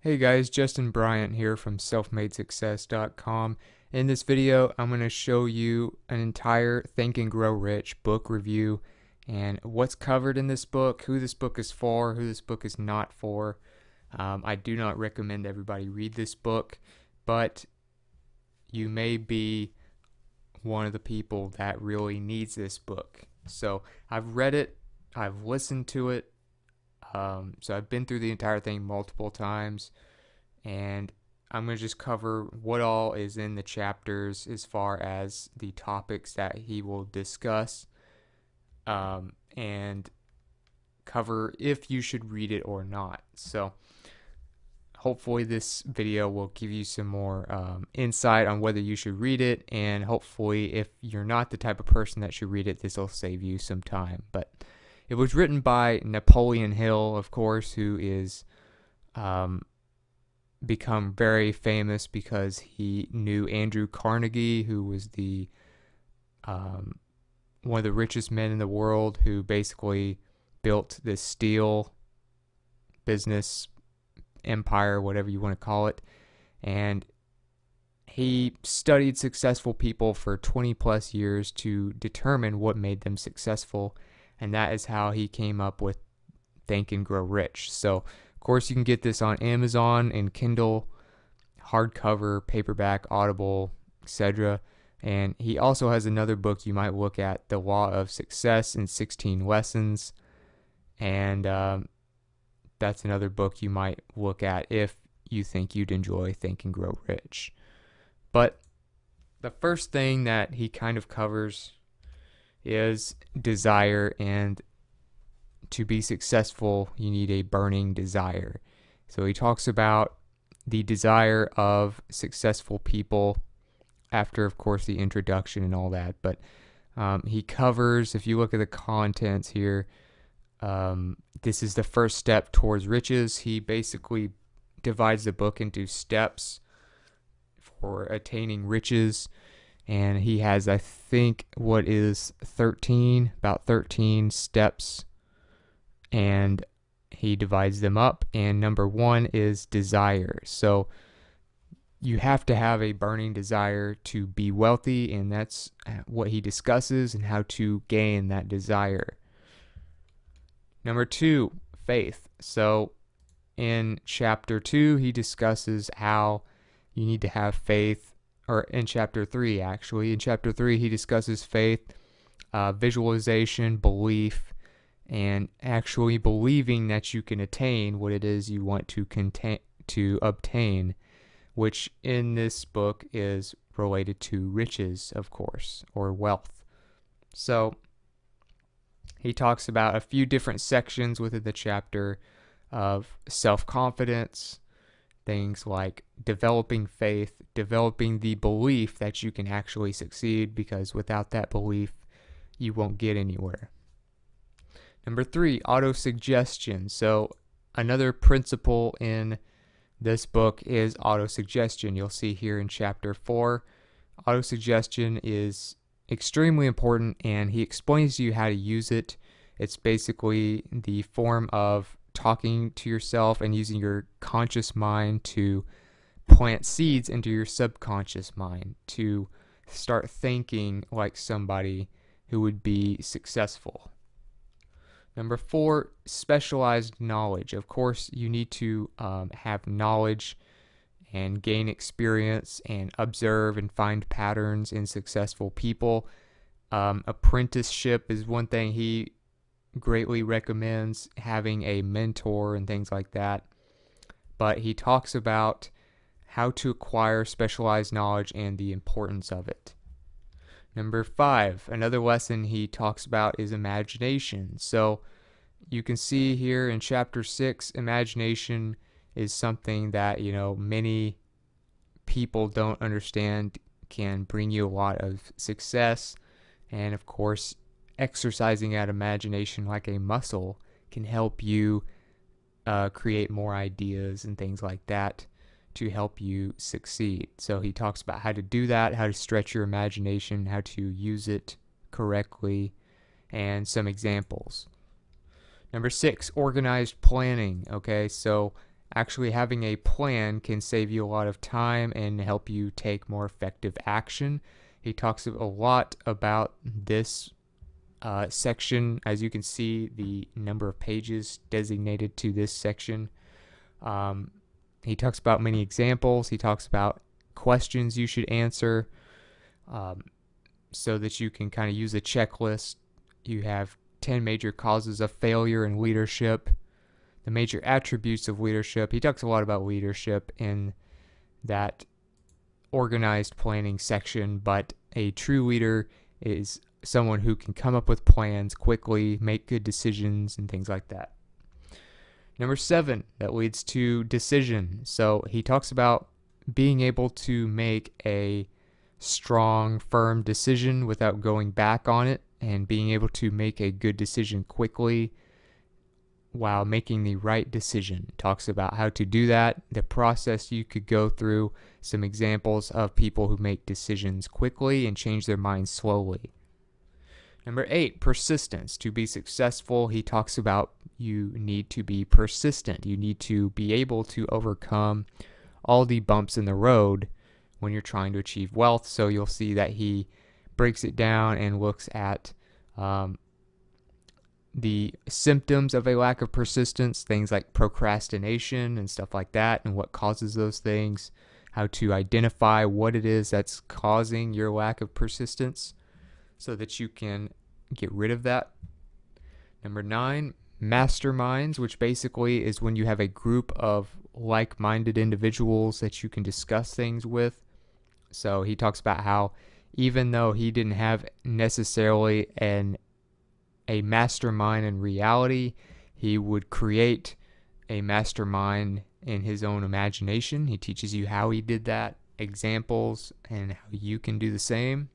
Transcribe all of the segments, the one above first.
Hey guys, Justin Bryant here from selfmadesuccess.com. In this video, I'm going to show you an entire Think and Grow Rich book review and what's covered in this book, who this book is for, who this book is not for. I do not recommend everybody read this book, but you may be one of the people that really needs this book. So I've read it, I've listened to it, so I've been through the entire thing multiple times, and I'm going to just cover what all is in the chapters as far as the topics that he will discuss, and cover if you should read it or not. So hopefully this video will give you some more insight on whether you should read it, and hopefully if you're not the type of person that should read it, this will save you some time. But it was written by Napoleon Hill, of course, who is become very famous because he knew Andrew Carnegie, who was the one of the richest men in the world, who basically built this steel business empire, whatever you want to call it. And he studied successful people for 20 plus years to determine what made them successful, and that is how he came up with Think and Grow Rich. So, of course, you can get this on Amazon and Kindle, hardcover, paperback, Audible, etc. And he also has another book you might look at, The Law of Success in 16 Lessons. And that's another book you might look at if you think you'd enjoy Think and Grow Rich. But the first thing that he kind of covers is desire, and to be successful, you need a burning desire. So he talks about the desire of successful people after, of course, the introduction and all that. But he covers, if you look at the contents here, this is the first step towards riches. He basically divides the book into steps for attaining riches. And he has, I think, what is about 13 steps, and he divides them up. And number one is desire. So you have to have a burning desire to be wealthy, and that's what he discusses and how to gain that desire. Number two, faith. So in chapter 2, he discusses how you need to have faith, or in chapter 3, actually. In chapter 3, he discusses faith, visualization, belief, and actually believing that you can attain what it is you want to obtain, which in this book is related to riches, of course, or wealth. So he talks about a few different sections within the chapter of self-confidence, things like developing faith, developing the belief that you can actually succeed, because without that belief, you won't get anywhere. Number 3, autosuggestion. So another principle in this book is autosuggestion. You'll see here in chapter 4, autosuggestion is extremely important, and he explains to you how to use it. It's basically the form of talking to yourself and using your conscious mind to plant seeds into your subconscious mind to start thinking like somebody who would be successful. Number 4, specialized knowledge. Of course, you need to have knowledge and gain experience and observe and find patterns in successful people. Apprenticeship is one thing he greatly recommends, having a mentor and things like that. But he talks about how to acquire specialized knowledge and the importance of it. Number 5, another lesson he talks about is imagination. So you can see here in chapter 6, imagination is something that, many people don't understand can bring you a lot of success. And of course, exercising that imagination like a muscle can help you create more ideas and things like that to help you succeed. So he talks about how to do that, how to stretch your imagination, how to use it correctly, and some examples. Number 6, organized planning. Okay, so actually having a plan can save you a lot of time and help you take more effective action. He talks a lot about this section. As you can see, the number of pages designated to this section. He talks about many examples. He talks about questions you should answer so that you can kind of use a checklist. You have 10 major causes of failure in leadership, the major attributes of leadership. He talks a lot about leadership in that organized planning section, but a true leader is someone who can come up with plans quickly, make good decisions, and things like that. Number 7, that leads to decision. So he talks about being able to make a strong, firm decision without going back on it, and being able to make a good decision quickly while making the right decision. Talks about how to do that, the process you could go through, some examples of people who make decisions quickly and change their minds slowly. Number 8, persistence. To be successful, he talks about you need to be persistent. You need to be able to overcome all the bumps in the road when you're trying to achieve wealth. So you'll see that he breaks it down and looks at the symptoms of a lack of persistence, things like procrastination and stuff like that, and what causes those things, how to identify what it is that's causing your lack of persistence so that you can get rid of that. Number 9, masterminds, which basically is when you have a group of like-minded individuals that you can discuss things with. So he talks about how even though he didn't have necessarily a mastermind in reality, he would create a mastermind in his own imagination. He teaches you how he did that, examples, and how you can do the same.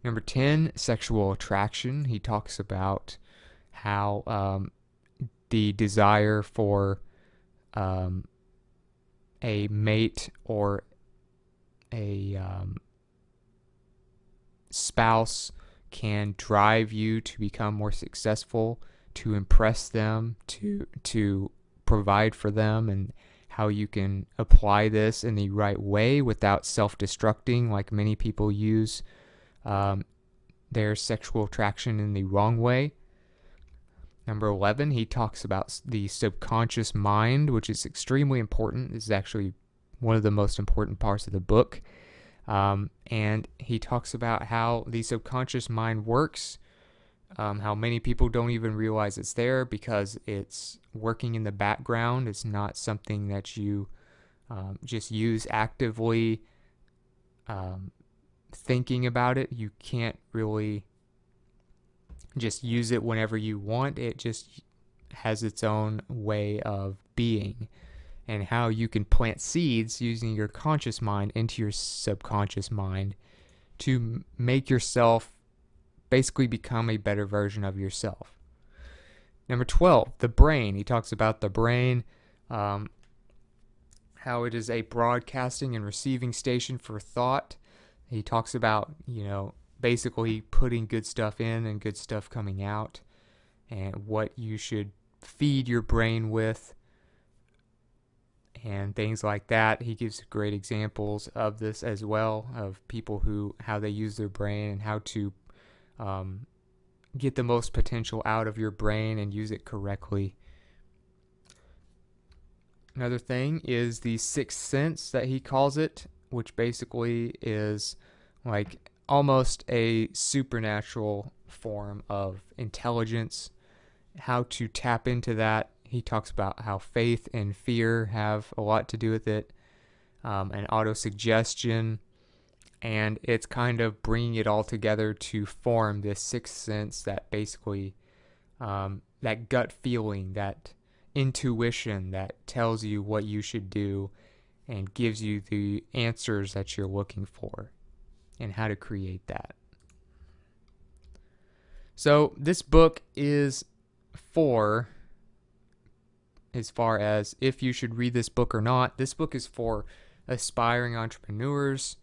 Number 10, sexual attraction. He talks about how the desire for a mate or a spouse can drive you to become more successful, to impress them, to provide for them, and how you can apply this in the right way without self-destructing, like many people use their sexual attraction in the wrong way. Number 11, he talks about the subconscious mind, which is extremely important. This is actually one of the most important parts of the book. And he talks about how the subconscious mind works, how many people don't even realize it's there because it's working in the background. It's not something that you just use actively thinking about it. You can't really just use it whenever you want. It just has its own way of being, and how you can plant seeds using your conscious mind into your subconscious mind to make yourself basically become a better version of yourself. Number 12, the brain. He talks about the brain, how it is a broadcasting and receiving station for thought. He talks about, basically putting good stuff in and good stuff coming out, and what you should feed your brain with, and things like that. He gives great examples of this as well, of people how they use their brain and how to get the most potential out of your brain and use it correctly. Another thing is the sixth sense that he calls it, which basically is like almost a supernatural form of intelligence. How to tap into that. He talks about how faith and fear have a lot to do with it, and autosuggestion, and it's kind of bringing it all together to form this sixth sense that basically, that gut feeling, that intuition that tells you what you should do and gives you the answers that you're looking for and how to create that. So this book is for, as far as if you should read this book or not, this book is for aspiring entrepreneurs,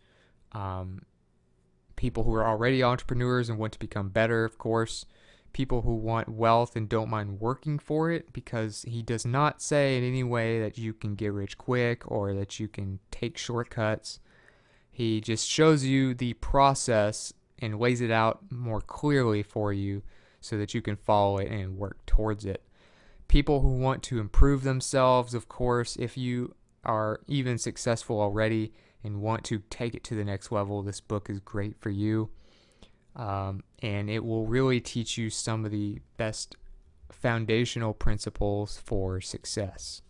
people who are already entrepreneurs and want to become better, of course, people who want wealth and don't mind working for it, because he does not say in any way that you can get rich quick or that you can take shortcuts. He just shows you the process and lays it out more clearly for you so that you can follow it and work towards it. People who want to improve themselves, of course, if you are even successful already and want to take it to the next level, this book is great for you. And it will really teach you some of the best foundational principles for success.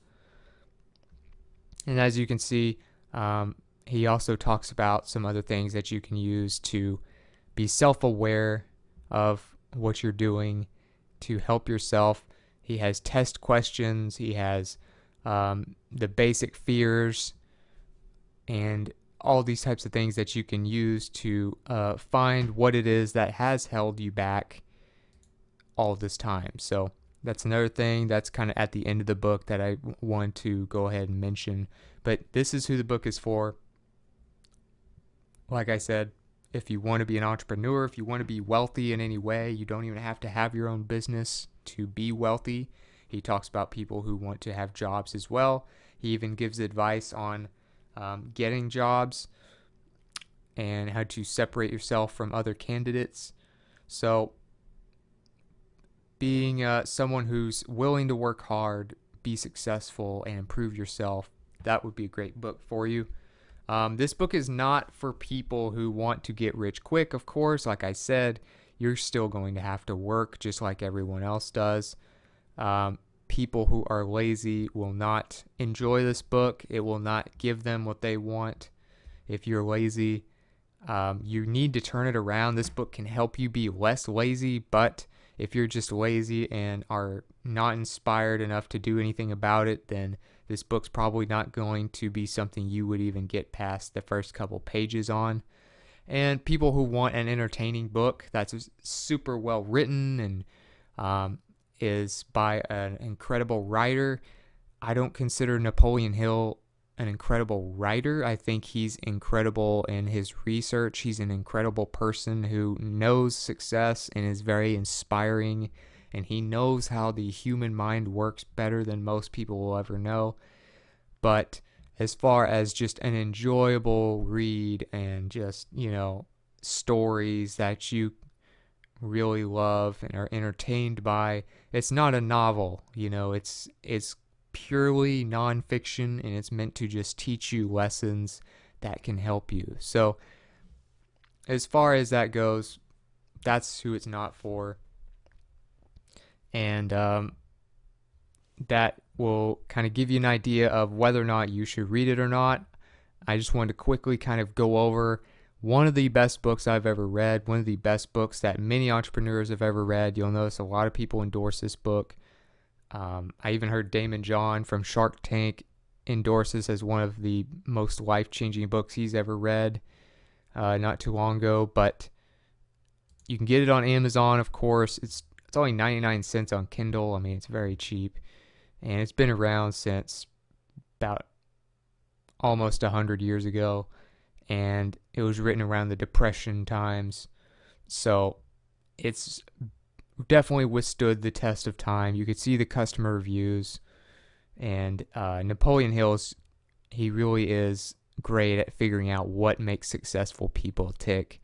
And as you can see, he also talks about some other things that you can use to be self-aware of what you're doing to help yourself. He has test questions. He has the basic fears and all these types of things that you can use to find what it is that has held you back all this time. So that's another thing that's kind of at the end of the book that I want to go ahead and mention. But this is who the book is for. Like I said, if you want to be an entrepreneur, if you want to be wealthy in any way, you don't even have to have your own business to be wealthy. He talks about people who want to have jobs as well. He even gives advice on getting jobs and how to separate yourself from other candidates. So being someone who's willing to work hard, be successful, and improve yourself, that would be a great book for you. This book is not for people who want to get rich quick, of course. Like I said, you're still going to have to work just like everyone else does. People who are lazy will not enjoy this book. It will not give them what they want. If you're lazy, you need to turn it around. This book can help you be less lazy, but if you're just lazy and are not inspired enough to do anything about it, then this book's probably not going to be something you would even get past the first couple pages on. And people who want an entertaining book that's super well written and is by an incredible writer. I don't consider Napoleon Hill an incredible writer. I think he's incredible in his research. He's an incredible person who knows success and is very inspiring, and he knows how the human mind works better than most people will ever know. But as far as just an enjoyable read and just, stories that you really love and are entertained by, it's not a novel. It's purely nonfiction, and it's meant to just teach you lessons that can help you. So as far as that goes, that's who it's not for. And that will kind of give you an idea of whether or not you should read it or not. I just wanted to quickly kind of go over one of the best books I've ever read, one of the best books that many entrepreneurs have ever read. You'll notice a lot of people endorse this book. I even heard Damon John from Shark Tank endorse this as one of the most life-changing books he's ever read not too long ago. But you can get it on Amazon, of course. It's only 99 cents on Kindle. I mean, it's very cheap. And it's been around since about almost 100 years ago. And it was written around the Depression times. So it's definitely withstood the test of time. You could see the customer reviews. And Napoleon Hill, he really is great at figuring out what makes successful people tick.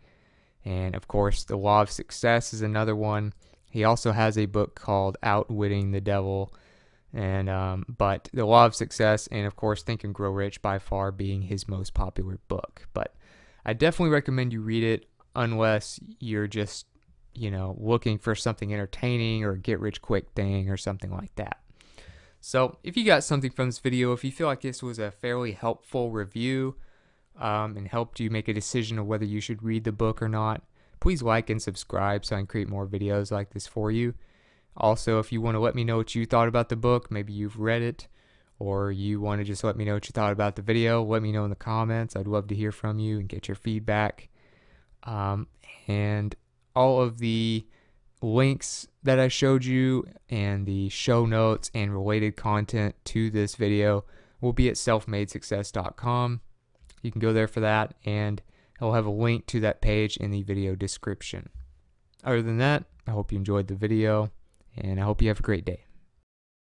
And of course, The Law of Success is another one. He also has a book called Outwitting the Devil. And but The Law of Success and, of course, Think and Grow Rich by far being his most popular book. But I definitely recommend you read it unless you're just, looking for something entertaining or a get-rich-quick thing or something like that. So if you got something from this video, if you feel like this was a fairly helpful review and helped you make a decision of whether you should read the book or not, please like and subscribe so I can create more videos like this for you. Also, if you want to let me know what you thought about the book, maybe you've read it, or you want to just let me know what you thought about the video, let me know in the comments. I'd love to hear from you and get your feedback. And all of the links that I showed you and the show notes and related content to this video will be at selfmadesuccess.com. You can go there for that, and I'll have a link to that page in the video description. Other than that, I hope you enjoyed the video, and I hope you have a great day.